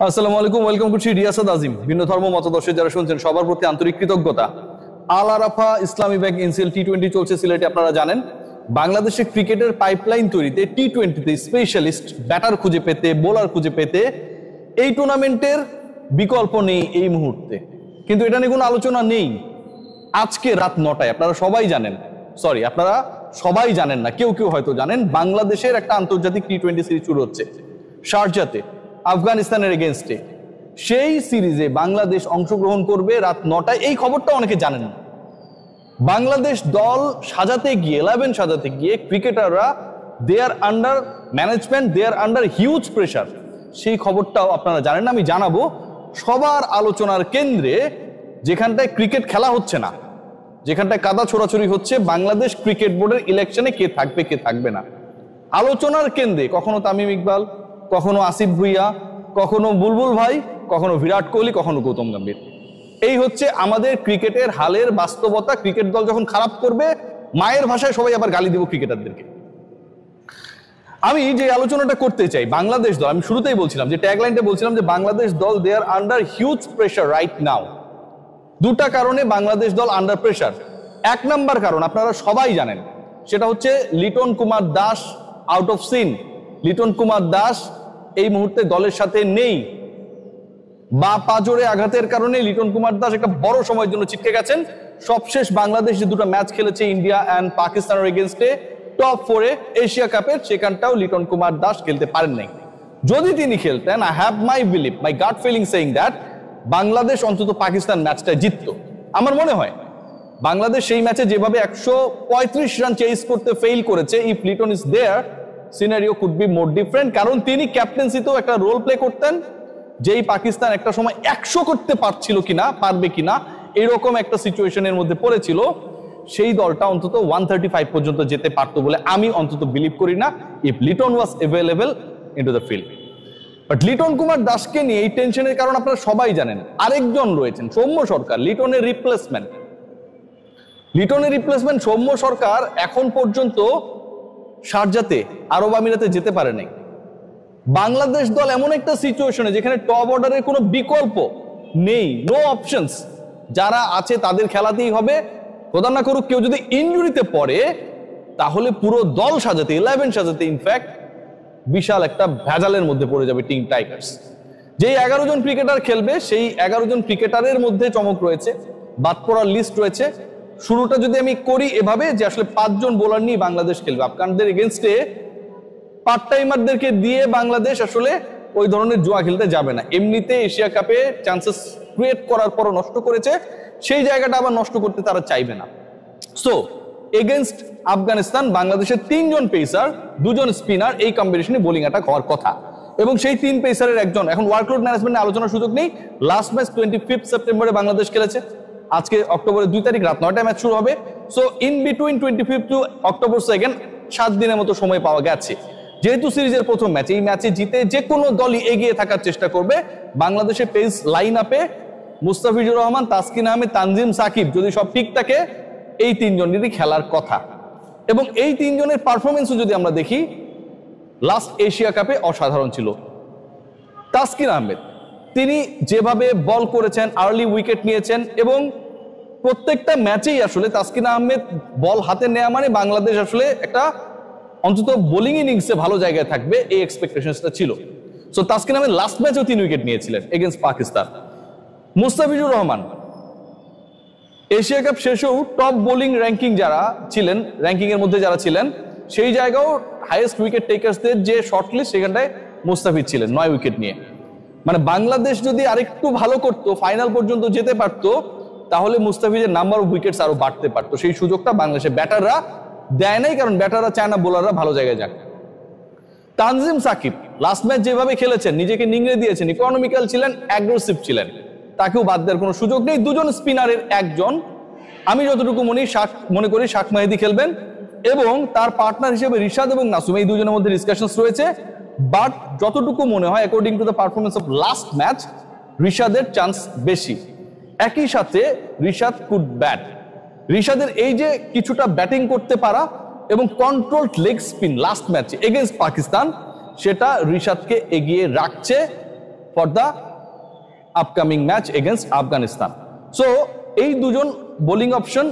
আসসালামু আলাইকুম, ওয়েলকাম করছি রিয়াসাদ আজিম। ভিন্ন ধর্ম মতাদর্শের যারা শুনছেন সবার প্রতি আন্তরিক কৃতজ্ঞতা। আল আরাফা ইসলামী ব্যাংক এনসিএল টি-20 চলছে সিলেটে, আপনারা জানেন। বাংলাদেশের ক্রিকেটের পাইপলাইন তৈরিতে টি-20তে স্পেশালিস্ট ব্যাটার খুঁজে পেতে, বোলার খুঁজে পেতে এই টুর্নামেন্টের বিকল্প নেই এই মুহূর্তে, কিন্তু এটা নিয়ে কোনো আলোচনা নেই। আজকে রাত 9টায় আপনারা সবাই জানেন, আপনারা সবাই জানেন না, কেউ কেউ হয়তো জানেন, বাংলাদেশের একটা আন্তর্জাতিক টি-20 সিরিজ শুরু হচ্ছে শারজাতে আফগানিস্তানের এগেনস্টে। সেই সিরিজে বাংলাদেশ অংশগ্রহণ করবে রাত 9টায়। এই খবরটা অনেকে জানেন না। বাংলাদেশ দল সাজাতে গিয়ে, 11 সাজাতে গিয়ে ক্রিকেটাররা দে are under management, they are under huge pressure. সেই খবরটাও আপনারা জানেন না, আমি জানাবো। সবার আলোচনার কেন্দ্রে, যেখানটায় ক্রিকেট খেলা হচ্ছে না, যেখানটায় কাদা ছোড়াছড়ি হচ্ছে, বাংলাদেশ ক্রিকেট বোর্ডের ইলেকশনে কে থাকবে কে থাকবে না, আলোচনার কেন্দ্রে কখনো তামিম ইকবাল, কখনো আসিফ ভুইয়া, কখনো বুলবুল ভাই, কখনো বিরাট কোহলি, কখনো গৌতম গম্ভীর। এই হচ্ছে আমাদের ক্রিকেটের হালের বাস্তবতা। ক্রিকেট দল যখন খারাপ করবে, মায়ের ভাষায় সবাই আবার গালি দিব ক্রিকেটারদেরকে। আমি যে আলোচনাটা করতে চাই, বাংলাদেশ দল, আমি শুরুতেই বলছিলাম, যে ট্যাগলাইনটা বলছিলাম যে বাংলাদেশ দল they are under huge pressure right now. দুটা কারণে বাংলাদেশ দল আন্ডার প্রেশার। এক নাম্বার কারণ আপনারা সবাই জানেন, সেটা হচ্ছে Liton Kumar Das out of scene. Liton Kumar Das এই মুহূর্তে দলের সাথে নেই। বা পাজরে আঘাতের কারণে লিটন কুমার দাস একটা বড় সময়ের জন্য ছিটকে গেছেন। সবশেষ বাংলাদেশ যে দুটো ম্যাচ খেলেছে ইন্ডিয়া অ্যান্ড পাকিস্তানের এগেনস্টে টপ 4-এ এশিয়া কাপের, সেখানটাও লিটন কুমার দাস খেলতে পারেন নাই। যদি তিনি খেলতেন, I have my believe, my gut feeling saying that Bangladesh অন্তত পাকিস্তান ম্যাচটা জিততো। আমার মনে হয় বাংলাদেশ সেই ম্যাচে যেভাবে 135 রান চেজ করতে ফেইল করেছে, if Liton is there, scenario could be more different. কারণ তিনি ক্যাপ্টেন্সিতেও একটা রোল প্লে করতেন, যেই পাকিস্তান একটা সময় 100 করতে পারছিল কিনা, পারবে কিনা, এরকম একটা সিচুয়েশনের মধ্যে পড়েছিল। সেই দলটা অন্তত 135 পর্যন্ত যেতে পারতো বলে আমি অন্তত বিলিভ করি না, if Liton was available into the field. But Liton Kumar দাসকে নিয়ে এই টেনশনের কারণ আপনারা সবাই জানেন। আরেকজন রয়েছেন সৌম্য সরকার, লিটনের রিপ্লেসমেন্ট। সৌম্য সরকার এখন পর্যন্ত শারজাতে, আরব আমিরাতে যেতে পারে নাই। বাংলাদেশ দল এমন একটা সিচুয়েশনে যেখানে টপ অর্ডারের কোনো বিকল্প নেই, নো অপশনস। যারা আছে তাদের খেলাতেই হবে। খোদা না করুক কেউ যদি ইনজুরিতে পড়ে, তাহলে পুরো দল সাজাতে, 11 সাজাতে ইনফ্যাক্ট বিশাল একটা ভেজালের মধ্যে পড়ে যাবে টিম টাইগার্স। যেই 11 জন ক্রিকেটার খেলবে, সেই 11 জন ক্রিকেটারের মধ্যে চমক রয়েছে, বাদ পড়ার লিস্ট রয়েছে। শুরুটা যদি আমি করি এভাবে, যে আসলে 5 জন বোলার নিয়ে বাংলাদেশ খেলবে। আফগানদের এগেনস্টে পার্ট টাইমারদেরকে দিয়ে বাংলাদেশ আসলে ওই ধরনের জুয়া খেলতে যাবে না। এমনিতে এশিয়া কাপে চান্সেস ক্রিয়েট করার পরও নষ্ট করেছে, সেই জায়গাটা আবার নষ্ট করতে তারা চাইবে না। সো এগেনস্ট আফগানিস্তান বাংলাদেশের 3 জন পেসার, 2 জন স্পিনার, এই কম্বিনেশনে বোলিং অ্যাটাক হওয়ার কথা। এবং সেই 3 পেসারের একজন, এখন ওয়ার্কলোড ম্যানেজমেন্টে আলোচনার সুযোগ নেই। লাস্ট ম্যাচ 25 সেপ্টেম্বরে বাংলাদেশ খেলেছে। আজকে অক্টোবরের 2 তারিখ রাত 9টায় ম্যাচ শুরু হবে। So in between 25 to October 2 7 দিনের মতো সময় পাওয়া গেছে। যেহেতু সিরিজের প্রথম ম্যাচ, এই ম্যাচে জিতে যে কোনো দলই এগিয়ে থাকার চেষ্টা করবে। বাংলাদেশের পেস লাইন আপে মুস্তাফিজুর রহমান, তাসকিন আহমেদ, তানজিম সাকিব, যদি সব ঠিক থাকে, এই 3 জনেরই খেলার কথা। এবং এই 3 জনের পারফরমেন্সও যদি আমরা দেখি, লাস্ট এশিয়া কাপে অসাধারণ ছিল। তাসকিন আহমেদ, তিনি যেভাবে বল করেছেন, আর্লি উইকেট নিয়েছেন, এবং প্রত্যেকটা ম্যাচেই আসলে তাসকিন আহমেদ বল হাতে নেওয়া মানে বাংলাদেশ আসলে একটা অন্তত বোলিং ইনিংসে ভালো জায়গায় থাকবে, এই এক্সপেকটেশনটা ছিল। সো তাসকিন আহমেদ লাস্ট ম্যাচেও 3 উইকেট নিয়েছিলেন against Pakistan. Mustafizur Rahman Asia Cup শেষেও টপ বোলিং র্যাঙ্কিং যারা ছিলেন, র্যাঙ্কিং এর মধ্যে যারা ছিলেন, সেই জায়গাও হাইয়েস্ট উইকেট টেকার্সদের যে শর্টলিস্ট, সেখানটায় মুস্তাফিজ ছিলেন 9 উইকেট নিয়ে। মানে বাংলাদেশ যদি আরেকটু ভালো করতো, ফাইনাল পর্যন্ত যেতে পারতো, তাহলে মুস্তাফিজের নাম্বার অফ উইকেটস আরো বাড়তে পারতো। সেই সুযোগটা বাংলাদেশের ব্যাটাররা দেয় নাই, কারণ ব্যাটাররা চায় না বোলাররা ভালো জায়গায় যাক। তানজিম সাকিব লাস্ট ম্যাচ যেভাবে খেলেছেন, নিজেকে নিংড়ে দিয়েছেন, ইকোনমিক্যাল ছিলেন, অ্যাগ্রেসিভ ছিলেন, তাকেও বাদ দেওয়ার কোনো সুযোগ নেই। 2 জন স্পিনারের একজন, আমি যতটুকু মনে করি শাক মেহেদী খেলবেন, এবং তার পার্টনার হিসেবে রিশাদ এবং নাসুম, এই 2 জনের মধ্যে ডিসকাশনস রয়েছে। বাট যতটুকু মনে হয়, according to the performance of last match, রিশাদের চান্স বেশি। একই সাথে রিশাদ কুড ব্যাট। রিশাদের এই যে কিছুটা ব্যাটিং করতে পারা এবং কন্ট্রোলড লেগ স্পিন লাস্ট ম্যাচে এগেইনস্ট পাকিস্তান, সেটা রিশাদকে এগিয়ে রাখছে for the upcoming match against Afghanistan. So এই দুজন বোলিং অপশন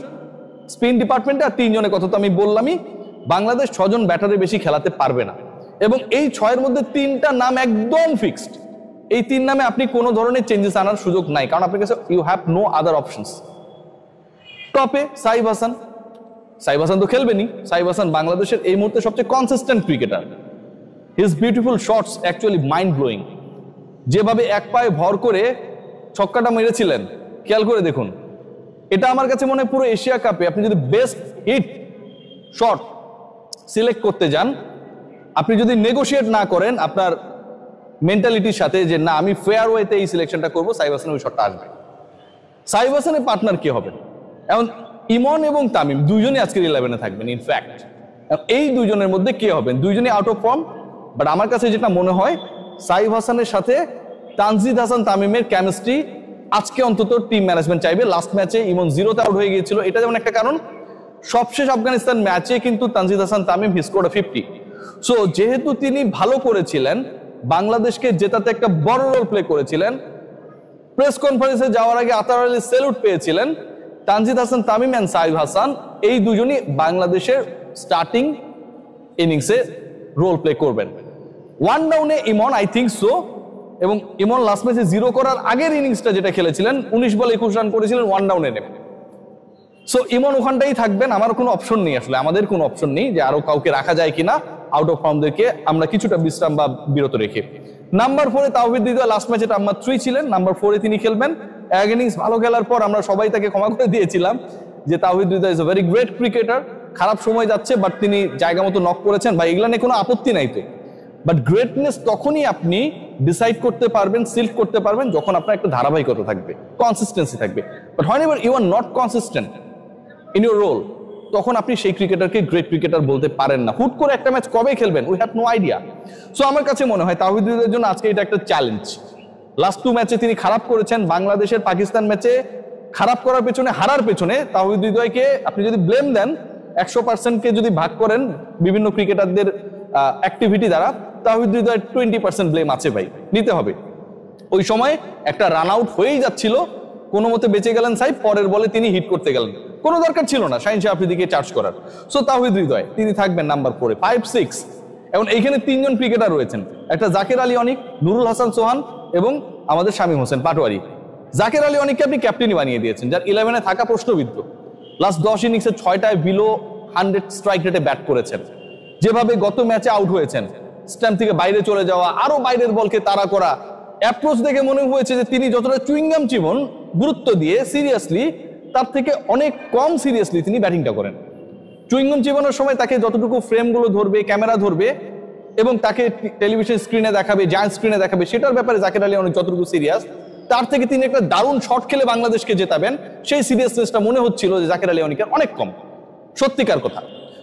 স্পিন ডিপার্টমেন্টে, আর তিনজনের কথা তো আমি বললামই। বাংলাদেশ 6 জন ব্যাটারে বেশি খেলাতে পারবে না, এবং এই 6-এর মধ্যে 3টা নাম একদম ফিক্সড। এই 3 নামে আপনি কোনো ধরনের চেঞ্জেস আনার সুযোগ নাই, কারণ আপনার কাছে you have no other options. টপে সাইফ হাসান। সাইফ হাসান তো খেলবেনি। সাইফ হাসান বাংলাদেশের এই মুহূর্তে সবচেয়ে consistent cricketer. His beautiful shots actually mind blowing. যেভাবে এক পায়ে ভর করে ছক্কাটা মেরেছিলেন, খেয়াল করে দেখুন। এটা আমার কাছে মনে হয় পুরো এশিয়া কাপে আপনি যদি বেস্ট হিট শট সিলেক্ট করতে যান, আপনি যদি নেগোশিয়েট না করেন আপনার মেন্টালিটির সাথে যে না আমি ফেয়ার ওয়েতে এই সিলেকশনটা করবো, সাইফ হাসানের ওই শটটা আসবে। সাইফ হাসানের পার্টনার কে হবেন? এখন ইমন এবং তামিম দুইজনই আজকের 11-এ থাকবেন। ইনফ্যাক্ট এই দুইজনের মধ্যে কে হবেন? দুইজনই আউট অফ ফর্ম, বাট আমার কাছে যেটা মনে হয় সাইফ হাসানের সাথে তানজিদ হাসান তামিমের কেমিস্ট্রি আজকে অন্তত টিম ম্যানেজমেন্ট চাইবে। লাস্ট ম্যাচে ইমন 0-তে আউট হয়ে গিয়েছিল, এটা যেমন একটা কারণ। সবশেষ আফগানিস্তান ম্যাচে কিন্তু তানজিদ হাসান তামিম হি স্কোরড 50। সো যেহেতু তিনি ভালো করেছিলেন, বাংলাদেশকে জেতাতে একটা বড় রোল প্লে করেছিলেন, প্রেস কনফারেন্সে যাওয়ার আগে আতার আলী স্যালুট পেয়েছিলেন, তানজিদ হাসান তামিম এন্ড সাইফ হাসান এই দুজনই বাংলাদেশের স্টার্টিং ইনিংসে রোল প্লে করবেন। ওয়ান ডাউনে ইমন, আই থিঙ্ক সো। এবং ইমন লাস্ট ম্যাচে 0 করার আগের ইনিংসটা যেটা খেলেছিলেন 19 বলে 21 রান করেছিলেন ওয়ান ডাউনে নেমে। সো ইমন ওখানটাই থাকবেন। আমার কোনো অপশন নেই, আসলে আমাদের কোনো অপশন নেই যে আরো কাউকে রাখা যায় কিনা আউট অফ ফর্মদেরকে আমরা কিছুটা বিশ্রাম বা বিরত রেখে। নাম্বার 4-এ তাওহিদ হৃদয় লাস্ট ম্যাচে নাম্বার 3 ছিলেন, নাম্বার 4-এ তিনি খেলবেন। এক ইনিংস ভালো খেলার পর আমরা সবাই তাকে ক্ষমা করে দিয়েছিলাম যে Towhid Hridoy is a very great cricketer, খারাপ সময় যাচ্ছে বাট তিনি জায়গা মতো নক করেছেন, বা এগুলা নিয়ে কোনো আপত্তি নাই তো। বাট গ্রেটনেস তখনই আপনি ডিসাইড করতে পারবেন, সিল্ড করতে পারবেন যখন আপনার একটা ধারাবাহিকতা থাকবে, কনসিস্টেন্সি থাকবে। But whenever you are not consistent in your role, তখন আপনি সেই ক্রিকেটারকে গ্রেট ক্রিকেটার বলতে পারেন না। হুট করে একটা ম্যাচ কবে খেলবেন we have no idea. So আমার কাছে মনে হয় তাওহিদ হৃদয়ের জন্য আজকে এটা একটা চ্যালেঞ্জ। লাস্ট 2 ম্যাচে তিনি খারাপ করেছেন। বাংলাদেশের পাকিস্তান ম্যাচে খারাপ করার পেছনে, হারার পেছনে তাওহিদ হৃদয়কে আপনি যদি ব্লেম দেন, 100%কে যদি ভাগ করেন বিভিন্ন ক্রিকেটারদের অ্যাক্টিভিটি দ্বারা, তাওহিদ হৃদয়ের 20% ব্লেম আছে ভাই, নিতে হবে। ওই সময় একটা রান আউট হয়েই যাচ্ছিল, কোনো মতে বেঁচে গেলেন সাইফ, পরের বলে তিনি হিট করতে গেলেন, কোনো দরকার ছিল না শাহিন শাহ আফ্রিদিকে চার্জ করার। সো তাওহিদ হৃদয় তিনি থাকবেন নাম্বার 4-এ। 5, 6 এখন এইখানে 3 জন ক্রিকেটার রয়েছেন, একটা জাকের আলী অনিক, নুরুল হাসান সোহান এবং আমাদের শামীম হোসেন পাটোয়ারি। জাকের আলী অনিককে আপনি ক্যাপ্টেনই বানিয়ে দিয়েছেন, যার 11-এ থাকা প্রশ্নবিদ্ধ। লাস্ট 10 ইনিংসে 6টায় বিলো 100 স্ট্রাইক রেটে ব্যাট করেছেন। যেভাবে গত ম্যাচে আউট হয়েছেন, স্ট্যাম্প থেকে বাইরে চলে যাওয়া, আরো বাইরের বলকে তাড়া করা, অ্যাপ্রোচ দেখে মনে হয়েছে যে তিনি যতটা চুইংগাম জীবন গুরুত্ব দিয়ে সিরিয়াসলি, তার থেকে অনেক কম সিরিয়াসলি তিনি ব্যাটিংটা করেন। চুইংগাম জীবনের সময় তাকে যতটুকু ফ্রেমগুলো ধরবে, ক্যামেরা ধরবে এবং তাকে টেলিভিশন স্ক্রিনে দেখাবে, জায়ান্ট স্ক্রিনে দেখাবে, সেটার ব্যাপারে জাকের আলী অনেক যতটুকু সিরিয়াস, তার থেকে তিনি একটা দারুণ শট খেলে বাংলাদেশকে জেতাবেন, সেই সিরিয়াসনেসটা মনে হচ্ছিল যে জাকের আলী অনিকের অনেক কম, সত্যিকার কথা।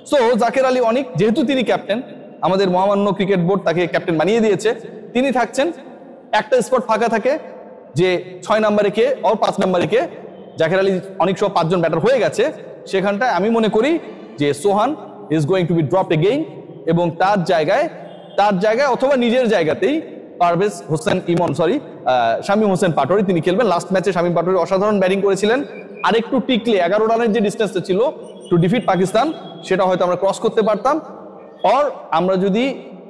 সো জাকের আলী অনিক যেহেতু তিনি ক্যাপ্টেন, আমাদের মহামান্য ক্রিকেট বোর্ড তাকে ক্যাপ্টেন বানিয়ে দিয়েছে, তিনি থাকছেন। একটা স্পট ফাঁকা থাকে যে 6 নম্বরে কে আর 5 নম্বরে কে, জাকের আলী অনিক সহ 5 জন ব্যাটার হয়ে গেছে, সেখানটায় আমি মনে করি যে Sohan is going to be dropped again, এবং তার জায়গায় অথবা নিজের জায়গাতেই পারভেজ হোসেন শামীম হোসেন পাটোয়ারি তিনি খেলবেন। লাস্ট ম্যাচে শামীম পাটোয়ারি অসাধারণ ব্যাটিং করেছিলেন, আর একটু টিকলে 11 রানের যে ডিস্টেন্সটা ছিল টু ডিফিট পাকিস্তান, সেটা হয়তো আমরা ক্রস করতে পারতাম। আর আমরা যদি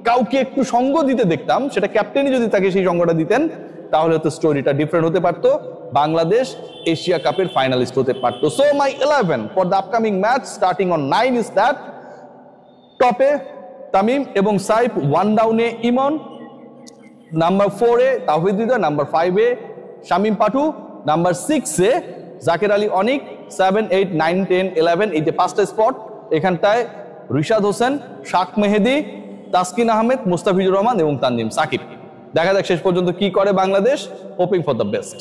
কাউকে একটু সঙ্গ দিতে দেখতাম, সেটা ক্যাপ্টেনই যদি তাকে সেই সঙ্গটা দিতেন, তাহলে হয়তো স্টোরিটা ডিফারেন্ট হতে পারতো, বাংলাদেশ এশিয়া কাপের ফাইনালিস্ট হতে পারতো। So my 11 for the upcoming match starting on 9 is that: টপে তামিম এবং সাইফ, 1 ডাউনে ইমন, number 4-এ Towhid Hridoy, number 5-এ Shamim পাটু, number 6-এ Zaker Ali অনিক, 7, 8, 9, 10, 11 এই যে 5টা স্পট, এখানটায় রিশাদ হোসেন, শাক মেহেদি, তাসকিন আহমেদ, মুস্তাফিজুর রহমান এবং তানজিম সাকিব। দেখা যাক শেষ পর্যন্ত কি করে Bangladesh. Hoping for the best.